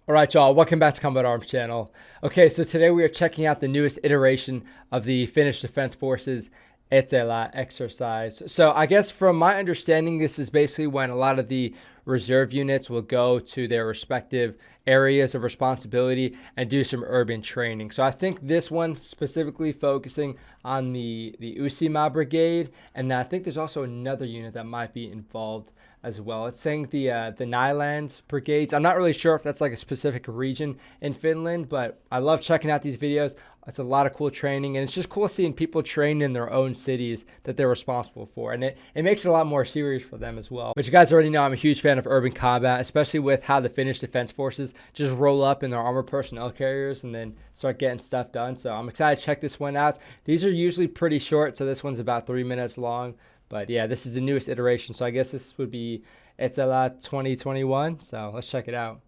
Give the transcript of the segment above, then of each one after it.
All right, y'all, welcome back to Combat Arms channel. Okay, so today we are checking out the newest iteration of the Finnish Defense Forces Etelä exercise. So I guess from my understanding, this is basically when a lot of the reserve units will go to their respective areas of responsibility and do some urban training. So I think this one specifically focusing on the Uusimaa Brigade, and I think there's also another unit that might be involved as well. It's saying the Nyland brigades. I'm not really sure if that's like a specific region in Finland, but I love checking out these videos. It's a lot of cool training, and it's just cool seeing people train in their own cities that they're responsible for, and it makes it a lot more serious for them as well. But you guys already know I'm a huge fan of urban combat, especially with how the Finnish Defense Forces just roll up in their armored personnel carriers and then start getting stuff done. So I'm excited to check this one out. These are usually pretty short, so this one's about 3 minutes long. But yeah, this is the newest iteration, so I guess this would be Etelä 2021. So let's check it out.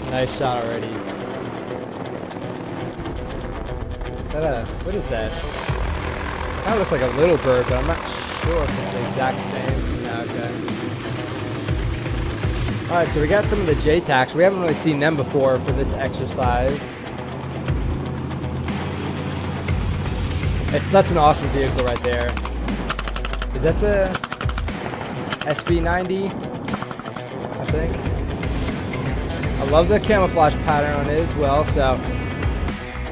Nice shot already. What is that? That looks like a little bird, but I'm not sure if it's the exact same. No, okay. Alright, so we got some of the JTACs. We haven't really seen them before for this exercise. That's an awesome vehicle right there. Is that the SB90? I think. I love the camouflage pattern on it as well. So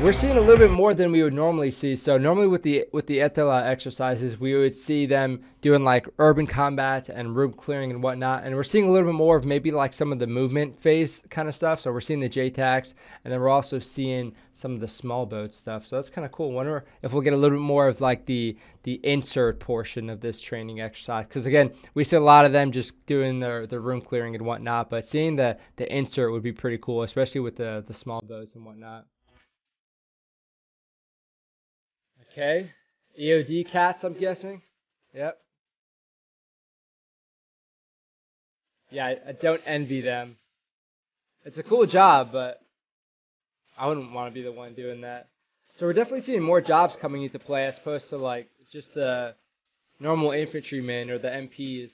we're seeing a little bit more than we would normally see. So normally with the Etelä exercises, we would see them doing like urban combat and room clearing and whatnot. And we're seeing a little bit more of maybe like some of the movement phase kind of stuff. So we're seeing the JTACs, and then we're also seeing some of the small boat stuff. So that's kind of cool. Wonder if we'll get a little bit more of like the insert portion of this training exercise. Because again, we see a lot of them just doing their room clearing and whatnot. But seeing the insert would be pretty cool, especially with the small boats and whatnot. Okay, EOD cats, I'm guessing. Yep. Yeah, I don't envy them. It's a cool job, but I wouldn't want to be the one doing that. So we're definitely seeing more jobs coming into play as opposed to like just the normal infantrymen or the MPs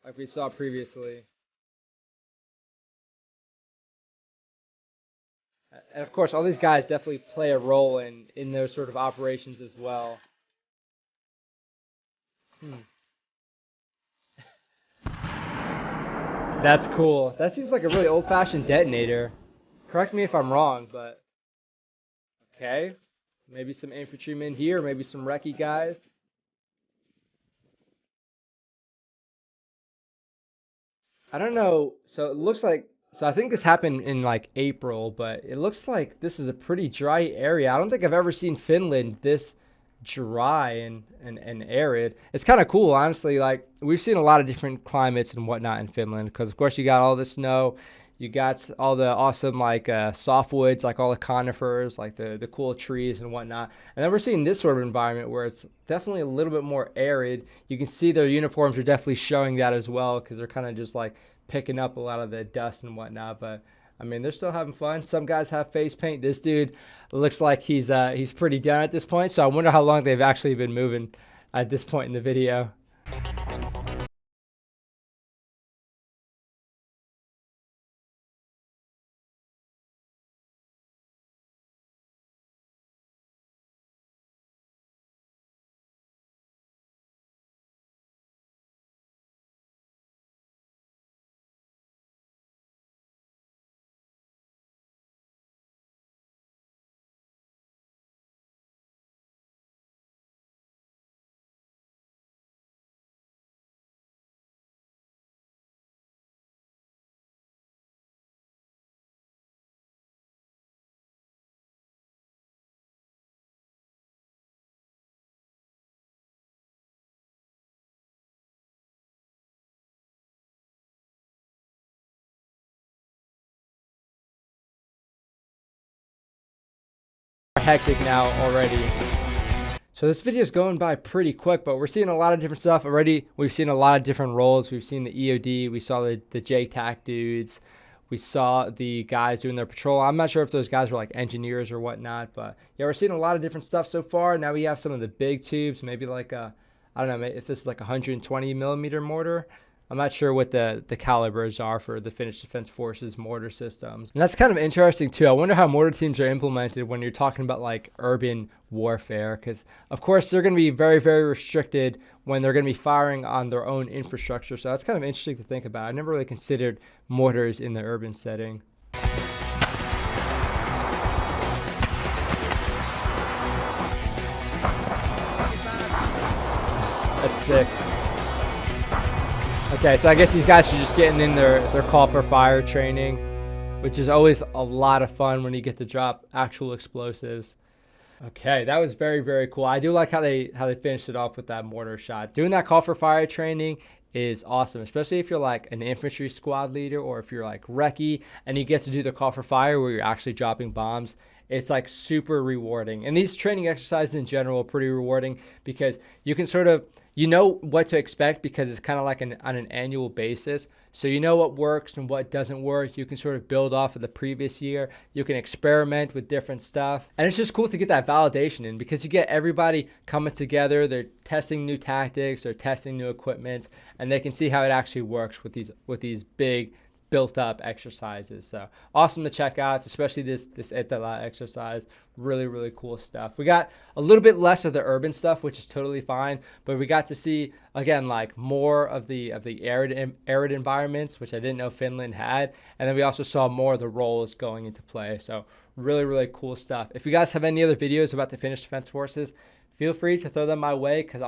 like we saw previously. And of course, all these guys definitely play a role in those sort of operations as well. That's cool. That seems like a really old-fashioned detonator. Correct me if I'm wrong, but okay. Maybe some infantrymen here, maybe some recce guys. I don't know. So it looks like, so I think this happened in like April, but it looks like this is a pretty dry area. I don't think I've ever seen Finland this dry and arid. It's kind of cool, honestly. Like we've seen a lot of different climates and whatnot in Finland, because of course you got all the snow, you got all the awesome like softwoods, like all the conifers, like the cool trees and whatnot. And then we're seeing this sort of environment where it's definitely a little bit more arid. You can see their uniforms are definitely showing that as well, because they're kind of just like picking up a lot of the dust and whatnot. But I mean, they're still having fun. Some guys have face paint. This dude looks like he's pretty done at this point. So I wonder how long they've actually been moving at this point in the video. Hectic now already. So this video is going by pretty quick, but we're seeing a lot of different stuff already. We've seen a lot of different roles. We've seen the EOD. We saw the JTAC dudes. We saw the guys doing their patrol. I'm not sure if those guys were like engineers or whatnot, but yeah, we're seeing a lot of different stuff so far. Now we have some of the big tubes, maybe like a, I don't know if this is like a 120 millimeter mortar. I'm not sure what the calibers are for the Finnish Defense Forces mortar systems. And that's kind of interesting too. I wonder how mortar teams are implemented when you're talking about like urban warfare, because of course they're going to be very, very restricted when they're going to be firing on their own infrastructure. So that's kind of interesting to think about. I never really considered mortars in the urban setting. That's sick. Okay, so I guess these guys are just getting in their call for fire training, which is always a lot of fun when you get to drop actual explosives. Okay, that was very, very cool. I do like how they finished it off with that mortar shot. Doing that call for fire training is awesome, especially if you're like an infantry squad leader or if you're like recce and you get to do the call for fire where you're actually dropping bombs. It's like super rewarding. And these training exercises in general are pretty rewarding because you can sort of, you know what to expect because it's kind of like on an annual basis. So you know what works and what doesn't work. You can sort of build off of the previous year. You can experiment with different stuff. And it's just cool to get that validation in because you get everybody coming together. They're testing new tactics, they're testing new equipment, and they can see how it actually works with these big built up exercises. So awesome to check out, especially this Etelä exercise. Really, really cool stuff. We got a little bit less of the urban stuff, which is totally fine, but we got to see again like more of the arid environments, which I didn't know Finland had, and then we also saw more of the roles going into play. So really, really cool stuff. If you guys have any other videos about the Finnish Defense Forces, feel free to throw them my way because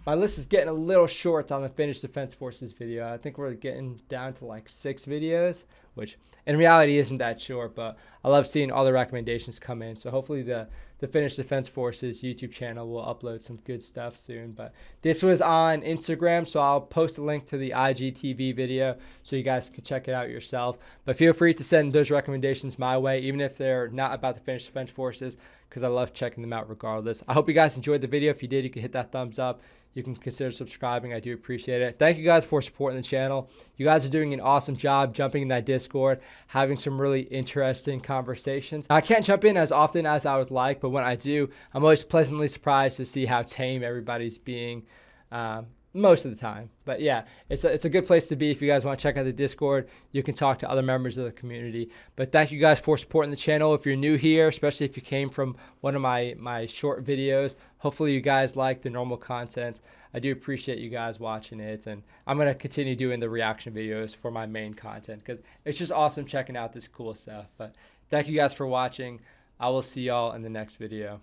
my list is getting a little short on the Finnish Defense Forces video. I think we're getting down to like 6 videos, which in reality isn't that short, but I love seeing all the recommendations come in. So hopefully the Finnish Defense Forces YouTube channel will upload some good stuff soon. But this was on Instagram, so I'll post a link to the IGTV video so you guys can check it out yourself. But feel free to send those recommendations my way, even if they're not about the Finnish Defense Forces, because I love checking them out regardless. I hope you guys enjoyed the video. If you did, you can hit that thumbs up. You can consider subscribing. I do appreciate it. Thank you guys for supporting the channel. You guys are doing an awesome job jumping in that Discord, having some really interesting conversations. Now, I can't jump in as often as I would like, but when I do, I'm always pleasantly surprised to see how tame everybody's being most of the time. But yeah, it's a good place to be. If you guys want to check out the Discord, you can talk to other members of the community. But thank you guys for supporting the channel. If you're new here, especially if you came from one of my short videos, hopefully you guys like the normal content. I do appreciate you guys watching it, and I'm going to continue doing the reaction videos for my main content because it's just awesome checking out this cool stuff. But thank you guys for watching. I will see y'all in the next video.